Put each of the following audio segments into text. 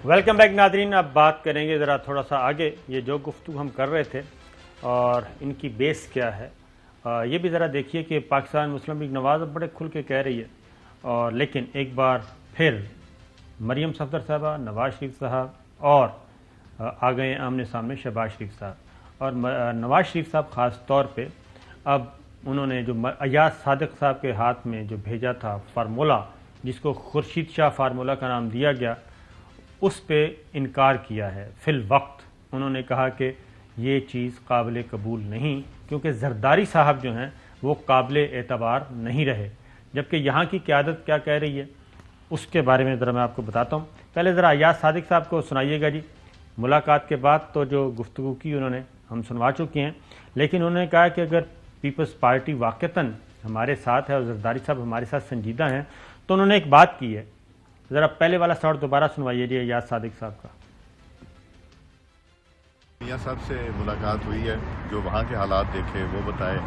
Welcome back ناظرین. اب بات کریں گے ذرا تھوڑا سا آگے. یہ جو گفتگو ہم کر رہے تھے اور ان کی بیس کیا ہے، یہ بھی ذرا دیکھیے کہ پاکستان مسلم لیگ نواز اب بڑے کھل کے کہہ رہی ہے، اور لیکن ایک بار پھر مریم صفدر صاحبہ، نواز شریف صاحب اور آ گئے آمنے سامنے شہباز شریف صاحب. اور نواز شریف صاحب خاص طور پہ اب انہوں نے جو ایاز صادق صاحب کے ہاتھ میں جو بھیجا تھا فارمولہ، جس کو خورشید شاہ فارمولہ کا نام دیا گیا، اس پہ انکار کیا ہے. فی الوقت انہوں نے کہا کہ یہ چیز قابل قبول نہیں، کیونکہ زرداری صاحب جو ہیں وہ قابل اعتبار نہیں رہے. جبکہ یہاں کی قیادت کیا کہہ رہی ہے اس کے بارے میں ذرا میں آپ کو بتاتا ہوں. پہلے ذرا ایاز صادق صاحب کو سنائیے گا جی. ملاقات کے بعد تو جو گفتگو کی انہوں نے ہم سنوا چکے ہیں، لیکن انہوں نے کہا کہ اگر پیپلز پارٹی واقعتاً ہمارے ساتھ ہے اور زرداری صاحب ہمارے ساتھ سنجیدہ ہیں تو انہوں نے ایک بات کی ہے. ذرا پہلے والا سوال دوبارہ سنوائیے جی ایاز صادق صاحب کا. میاں صاحب سے ملاقات ہوئی ہے، جو وہاں کے حالات دیکھے وہ بتائے،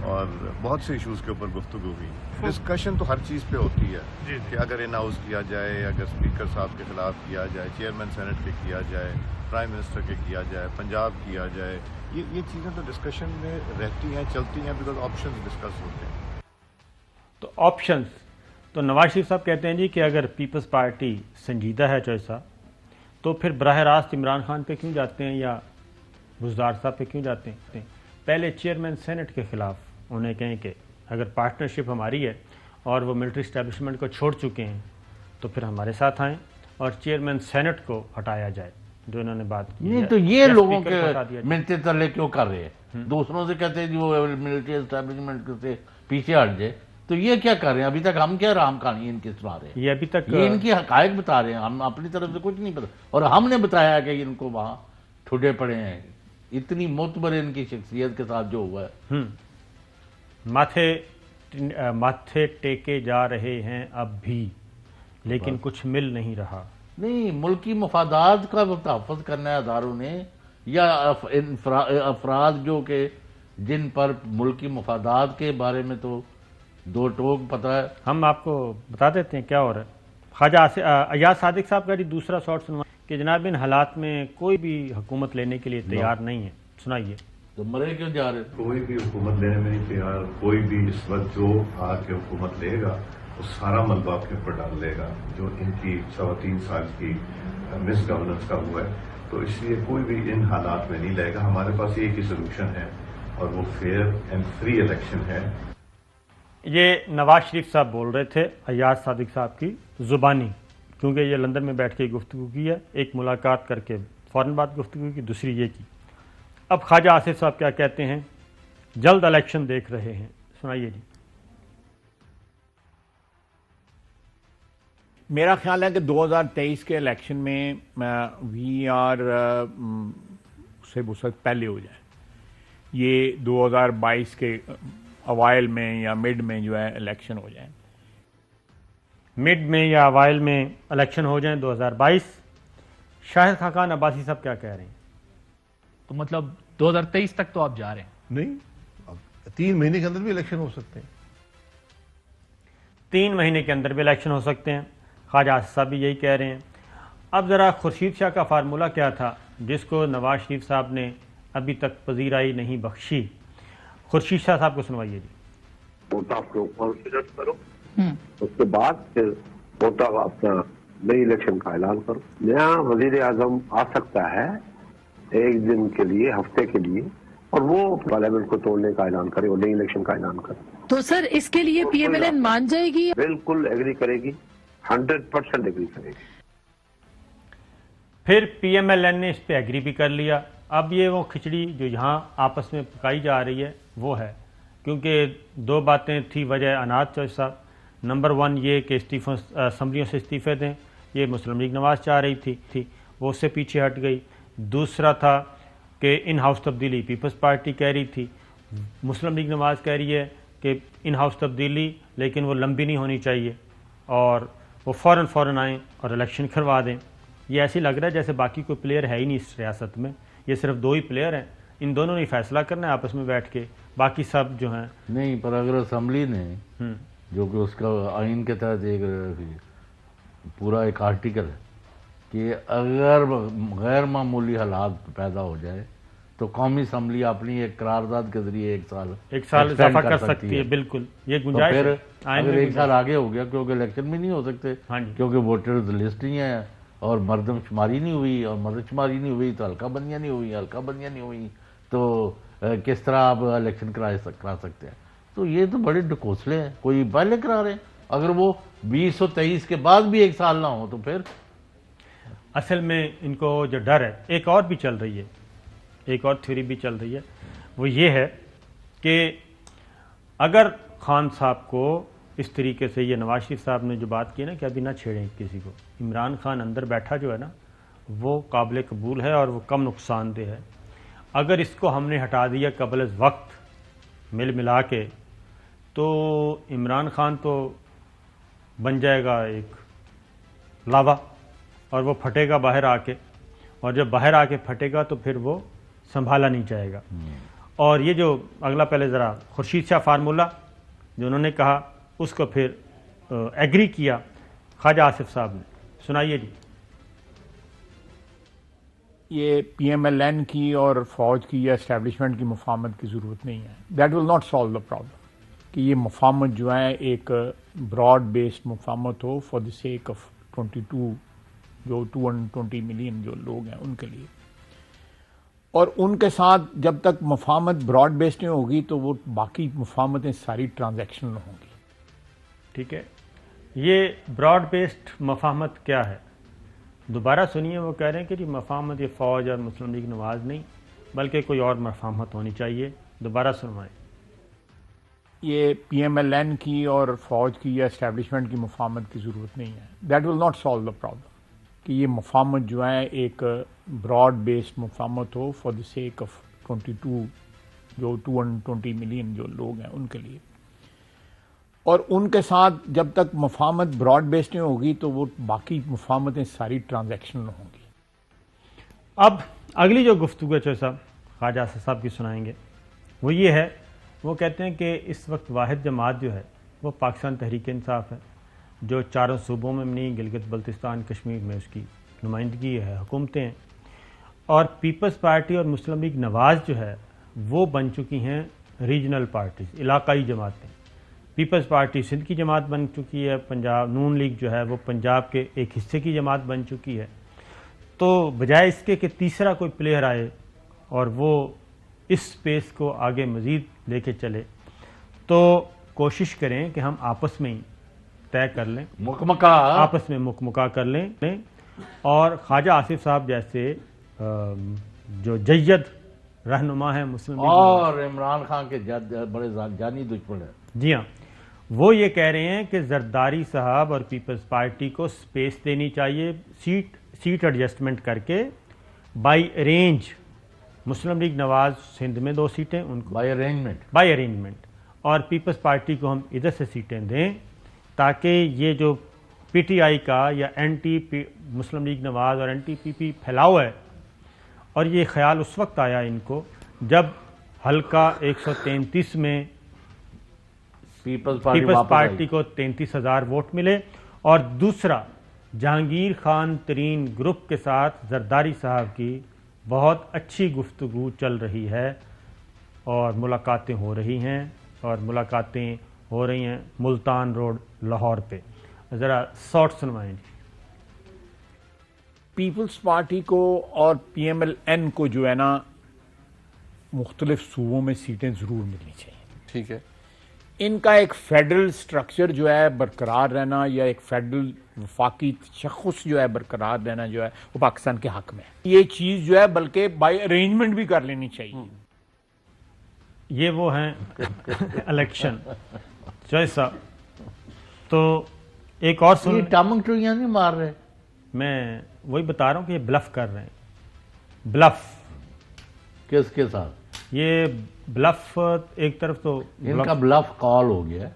اور بہت سے ایشوز کے اوپر گفتگو ہوئی. ڈسکشن تو ہر چیز پہ ہوتی ہے کہ اگر ان ہاؤس کیا جائے، اگر اسپیکر صاحب کے خلاف کیا جائے، چیئرمین سینٹ کے کیا جائے، پرائم منسٹر کے کیا جائے، پنجاب کیا جائے، یہ چیزیں تو ڈسکشن میں رہتی ہیں، چلتی ہیں، بیکاز آپشنز ڈسکس ہوتے ہیں. تو آپشنز تو نواز شریف صاحب کہتے ہیں جی کہ اگر پیپلز پارٹی سنجیدہ ہے چوائس صاحب تو پھر براہ راست عمران خان پہ کیوں جاتے ہیں یا بزدار صاحب پہ کیوں جاتے ہیں؟ پہلے چیئرمین سینٹ کے خلاف انہیں کہیں کہ اگر پارٹنرشپ ہماری ہے اور وہ ملٹری اسٹیبلشمنٹ کو چھوڑ چکے ہیں تو پھر ہمارے ساتھ آئیں اور چیئرمین سینٹ کو ہٹایا جائے، جو انہوں نے بات کی. نہیں تو یہ لوگوں کے ملتے تلے کیوں کر رہے ہیں؟ دوسروں سے کہتے ہیں وہ ملٹری اسٹیبلشمنٹ سے پیچھے ہٹ جائے، تو یہ کیا کر رہے ہیں؟ ابھی تک ہم کیا رام کہانی ان کی سنا رہے ہیں؟ یہ ابھی تک یہ ان کی حقائق بتا رہے ہیں، ہم اپنی طرف سے کچھ نہیں پتا. اور ہم نے بتایا کہ ان کو وہاں ٹھڈے پڑے ہیں. اتنی معتبر ان کی شخصیت کے ساتھ جو ہوا ہے. ماتھے ٹیکے جا رہے ہیں اب بھی، لیکن کچھ مل نہیں رہا. نہیں، ملکی مفادات کا تحفظ کرنا ہے اداروں نے، یا افراد جو کہ جن پر ملکی مفادات کے بارے میں تو دو ٹوک پتہ ہے. ہم آپ کو بتا دیتے ہیں کیا ہو رہا ہے. خواجہ ایاز صادق صاحب کا جی دوسرا شارٹ سنوا کہ جناب ان حالات میں کوئی بھی حکومت لینے کے لیے تیار نہیں ہے. سنائیے. تو مرے کیوں جا رہے؟ کوئی بھی حکومت لینے میں نہیں تیار. کوئی بھی اس وقت جو آ کے حکومت لے گا وہ سارا ملبہ آپ کے اوپر ڈال لے گا جو ان کی 3 سال کی مس گورننس کا ہوا ہے. تو اس لیے کوئی بھی ان حالات میں نہیں لے گا. ہمارے پاس ایک ہی سولوشن ہے اور وہ فیئر اینڈ فری الیکشن ہے. یہ نواز شریف صاحب بول رہے تھے ایاز صادق صاحب کی زبانی، کیونکہ یہ لندن میں بیٹھ کے گفتگو کی ہے. ایک ملاقات کر کے فوراً بعد گفتگو کی، دوسری یہ کی. اب خواجہ آصف صاحب کیا کہتے ہیں؟ جلد الیکشن دیکھ رہے ہیں. سنائیے جی. میرا خیال ہے کہ 2023 کے الیکشن میں وی آر سے اس وقت پہلے ہو جائے. یہ 2022 کے اوائل میں یا مڈ میں جو ہے الیکشن ہو جائیں. مڈ میں یا اوائل میں الیکشن ہو جائیں 2022. شاہد خاقان عباسی صاحب کیا کہہ رہے ہیں؟ تو مطلب 2023 تک تو آپ جا رہے ہیں؟ نہیں، 3 مہینے کے اندر بھی الیکشن ہو سکتے ہیں. 3 مہینے کے اندر بھی الیکشن ہو سکتے ہیں. خواجہ آصف صاحب بھی یہی کہہ رہے ہیں. اب ذرا خورشید شاہ کا فارمولہ کیا تھا جس کو نواز شریف صاحب نے ابھی تک پذیرائی نہیں بخشی؟ خورشید شاہ صاحب کو سنوائیے جی. ووٹ آپ کو کنسیڈر کرو، اس کے بعد پھر ووٹ اپنا نئی الیکشن کا اعلان کرو. نیا وزیر اعظم آ سکتا ہے 1 دن کے لیے، ہفتے کے لیے، اور وہ پارلیمنٹ کو توڑنے کا اعلان کرے اور نئی الیکشن کا اعلان کرے. تو سر اس کے لیے پی ایم ایل این مان جائے گی؟ بالکل ایگری کرے گی، 100% ایگری کرے گی. پھر پی ایم ایل این نے اس پہ ایگری بھی کر لیا. اب یہ وہ کھچڑی جو یہاں آپس میں پکائی جا رہی ہے وہ ہے، کیونکہ 2 باتیں تھی وجہ اناج چوائس صاحب. نمبر 1 یہ کہ اسمبلیوں سے استعفے دیں، یہ مسلم لیگ نواز چاہ رہی تھی، وہ اس سے پیچھے ہٹ گئی. دوسرا تھا کہ ان ہاؤس تبدیلی پیپلز پارٹی کہہ رہی تھی، مسلم لیگ نواز کہہ رہی ہے کہ ان ہاؤس تبدیلی لیکن وہ لمبی نہیں ہونی چاہیے اور وہ فوراً آئیں اور الیکشن کروا دیں. یہ ایسی لگ رہا ہے جیسے باقی کوئی پلیئر ہے ہی نہیں اس ریاست میں. یہ صرف 2 ہی پلیئر ہیں، ان دونوں نے فیصلہ کرنا ہے آپس میں بیٹھ کے، باقی سب جو ہیں نہیں. پر اگر اسمبلی نے جو کہ اس کا آئین کے تحت ایک پورا ایک آرٹیکل ہے کہ اگر غیر معمولی حالات پیدا ہو جائے تو قومی اسمبلی اپنی ایک قرارداد کے ذریعے ایک سال اضافہ کر سکتی ہے. بالکل یہ گنجائش پھر ہے. اگر ایک سال آگے ہو گیا کیونکہ الیکشن بھی نہیں ہو سکتے کیونکہ ووٹرز لسٹ نہیں ہے اور مردم شماری نہیں ہوئی اور مردم شماری نہیں ہوئی تو حلقہ بندیاں نہیں ہوئی تو کس طرح آپ الیکشن کرا سکتے ہیں. تو یہ تو بڑے ڈکوسلے ہیں. کوئی پہلے کرا رہے ہیں, اگر وہ 2023 کے بعد بھی ایک سال نہ ہو تو پھر اصل میں ان کو جو ڈر ہے, ایک اور بھی چل رہی ہے, ایک اور تھیوری بھی چل رہی ہے, وہ یہ ہے کہ اگر خان صاحب کو اس طریقے سے, یہ نواز شریف صاحب نے جو بات کی نا کہ ابھی نہ چھیڑیں کسی کو, عمران خان اندر بیٹھا جو ہے نا وہ قابل قبول ہے اور وہ کم نقصان دہ ہے. اگر اس کو ہم نے ہٹا دیا قبل از وقت ملا کے تو عمران خان تو بن جائے گا ایک لاوا اور وہ پھٹے گا باہر آ کے, اور جب باہر آ کے پھٹے گا تو پھر وہ سنبھالا نہیں جائے گا. اور یہ جو اگلا پہلے ذرا خورشید شاہ فارمولہ جو انہوں نے کہا اس کو پھر ایگری کیا خواجہ آصف صاحب نے, سنائیے جی. یہ پی ایم ایل این کی اور فوج کی یا اسٹیبلشمنٹ کی مفاہمت کی ضرورت نہیں ہے. That will not solve the problem کہ یہ مفاہمت جو ہے ایک براڈ بیسڈ مفاہمت ہو فار دی سیک آف 22 جو 220 ملین جو لوگ ہیں ان کے لیے, اور ان کے ساتھ جب تک مفاہمت براڈ بیسڈ نہیں ہوگی تو وہ باقی مفاہمتیں ساری ٹرانزیکشنل ہوں گی. ٹھیک ہے, یہ براڈ بیسڈ مفاہمت کیا ہے دوبارہ سنیے. وہ کہہ رہے ہیں کہ جی مفاہمت یہ فوج اور مسلم لیگ نواز نہیں بلکہ کوئی اور مفاہمت ہونی چاہیے. دوبارہ سنوائیں. یہ پی ایم ایل این کی اور فوج کی یا اسٹیبلشمنٹ کی مفاہمت کی ضرورت نہیں ہے. That will not solve the problem کہ یہ مفاہمت جو ہے ایک براڈ بیسڈ مفاہمت ہو فار دی سیک آف 22 جو 220 ملین جو لوگ ہیں ان کے لیے, اور ان کے ساتھ جب تک مفاہمت براڈ بیسڈ نہیں ہوگی تو وہ باقی مفاہمتیں ساری ٹرانزیکشنل ہوں گی. اب اگلی جو گفتگو ہے چوہے صاحب خواجہ آصف صاحب کی سنائیں گے وہ یہ ہے, وہ کہتے ہیں کہ اس وقت واحد جماعت جو ہے وہ پاکستان تحریک انصاف ہے جو چاروں صوبوں میں نہیں, گلگت بلتستان کشمیر میں اس کی نمائندگی ہے, حکومتیں ہیں, اور پیپلز پارٹی اور مسلم لیگ نواز جو ہے وہ بن چکی ہیں ریجنل پارٹیز, علاقائی جماعتیں. پیپلز پارٹی سندھ کی جماعت بن چکی ہے, پنجاب نون لیگ جو ہے وہ پنجاب کے ایک حصے کی جماعت بن چکی ہے. تو بجائے اس کے کہ تیسرا کوئی پلیئر آئے اور وہ اس سپیس کو آگے مزید لے کے چلے, تو کوشش کریں کہ ہم آپس میں ہی طے کر لیں, آپس میں مکمکا کر لیں, اور خواجہ آصف صاحب جیسے جو جید رہنما ہے مسلم لیگ اور عمران خان کے بڑے جانی دشمن ہیں, جی ہاں, وہ یہ کہہ رہے ہیں کہ زرداری صاحب اور پیپلز پارٹی کو سپیس دینی چاہیے, سیٹ ایڈجسٹمنٹ کر کے بائی ارینج. مسلم لیگ نواز سندھ میں 2 سیٹیں ان کو بائی ارینجمنٹ, اور پیپلز پارٹی کو ہم ادھر سے سیٹیں دیں تاکہ یہ جو پی ٹی آئی کا یا اینٹی مسلم لیگ نواز اور اینٹی پی پی پھیلاؤ ہے, اور یہ خیال اس وقت آیا ان کو جب حلقہ 133 میں پیپلز پارٹی کو 33,000 ووٹ ملے, اور دوسرا جہانگیر خان ترین گروپ کے ساتھ زرداری صاحب کی بہت اچھی گفتگو چل رہی ہے اور ملاقاتیں ہو رہی ہیں, اور ملاقاتیں ہو رہی ہیں ملتان روڈ لاہور پہ. ذرا شارٹ سنوائیں جی. پیپلز پارٹی کو اور پی ایم ایل این کو جو ہے نا مختلف صوبوں میں سیٹیں ضرور ملنی چاہیے. ٹھیک ہے, ان کا ایک فیڈرل سٹرکچر جو ہے برقرار رہنا, یا ایک فیڈرل وفاقی تشخص جو ہے برقرار رہنا جو ہے وہ پاکستان کے حق میں ہے. یہ چیز جو ہے بلکہ بائی ارینجمنٹ بھی کر لینی چاہیے. یہ وہ ہیں الیکشن چوہے صاحب. تو ایک اور سن, ٹامنگ ٹوئیاں نہیں مار رہے, میں وہی بتا رہا ہوں کہ یہ بلف کر رہے ہیں. بلف کس کے ساتھ؟ یہ بلف ایک طرف تو ان کا بلف کال ہو گیا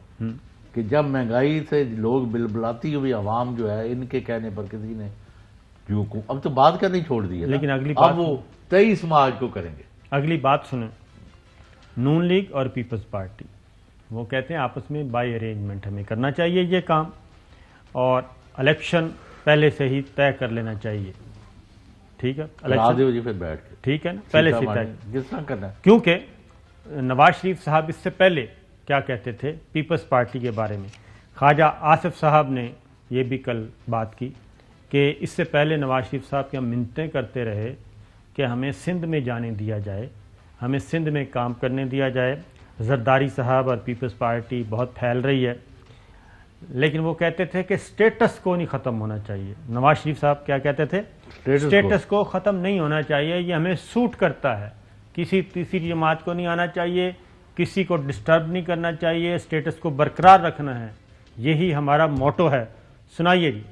کہ جب مہنگائی سے لوگ بلبلاتی ہوئی عوام جو ہے ان کے کہنے پر کسی نے جو اب تو بات کرنی چھوڑ دی ہے, لیکن اگلی بات اب وہ 23 مارچ کو کریں گے. اگلی بات سنیں, نون لیگ اور پیپلز پارٹی وہ کہتے ہیں آپس میں بائی ارینجمنٹ ہمیں کرنا چاہیے یہ کام, اور الیکشن پہلے سے ہی طے کر لینا چاہیے. ٹھیک ہے, جی پھر بیٹھ کے ٹھیک ہے نا, پہلے سے طے جس طرح کرنا ہے. کیونکہ نواز شریف صاحب اس سے پہلے کیا کہتے تھے پیپلز پارٹی کے بارے میں. خواجہ آصف صاحب نے یہ بھی کل بات کی کہ اس سے پہلے نواز شریف صاحب کیا منتیں کرتے رہے کہ ہمیں سندھ میں جانے دیا جائے, ہمیں سندھ میں کام کرنے دیا جائے. زرداری صاحب اور پیپلز پارٹی بہت پھیل رہی ہے, لیکن وہ کہتے تھے کہ سٹیٹس کو نہیں ختم ہونا چاہیے. نواز شریف صاحب کیا کہتے تھے, سٹیٹس کو ختم نہیں ہونا چاہیے, یہ ہمیں سوٹ کرتا ہے, کسی تیسری جماعت کو نہیں آنا چاہیے, کسی کو ڈسٹرب نہیں کرنا چاہیے, سٹیٹس کو برقرار رکھنا ہے, یہی ہمارا موٹو ہے. سنائیے جی.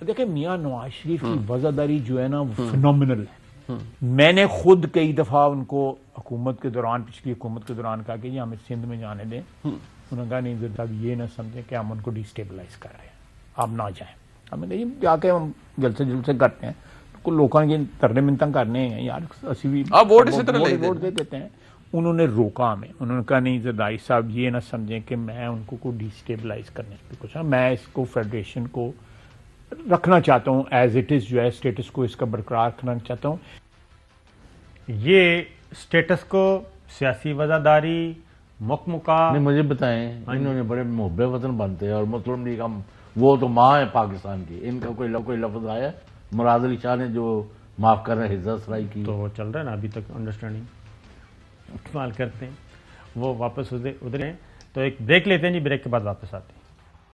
دیکھیں میاں نواز شریف کی وزاداری جو ہے نا وہ فنومنل ہے. میں نے خود کئی دفعہ ان کو حکومت کے دوران, پچھلی حکومت کے دوران کہا کہ یہ ہمیں سندھ میں جانے دیں. انہوں نے کہا نہیں صاحب یہ نہ سمجھیں کہ ہم ان کو ڈیسٹیبلائز کر رہے ہیں, آپ نہ جائیں. ہم نے کہا جا کے ہم جلسے کرتے ہیں, کو لوگوں کے ترنے منتیں کرنے ہیں یار, اسی بھی ووٹ دے دیتے ہیں. انہوں نے روکا ہمیں, انہوں نے کہا نہیں زرداری صاحب یہ نہ سمجھیں کہ میں ان کو ڈیسٹیبلائز کرنے کی کچھ, میں اس کو فیڈریشن کو رکھنا چاہتا ہوں ایز اٹ از, جو ہے اسٹیٹس کو اس کا برقرار رکھنا چاہتا ہوں. یہ اسٹیٹس کو سیاسی وزاداری مکمکا. مجھے بتائیں, انہوں نے بڑے محب وطن بنتے ہیں اور مسلم لیگ ہم وہ تو ماں ہے پاکستان کی, ان کا کوئی لفظ آیا؟ مراد علی شاہ نے جو معاف کر رہے حفظہ سرائی کی تو وہ چل رہا ہے نا ابھی تک, انڈرسٹینڈنگ استعمال کرتے ہیں, وہ واپس ادھر ہیں. تو ایک بریک لیتے ہیں جی, بریک کے بعد واپس آتے ہیں.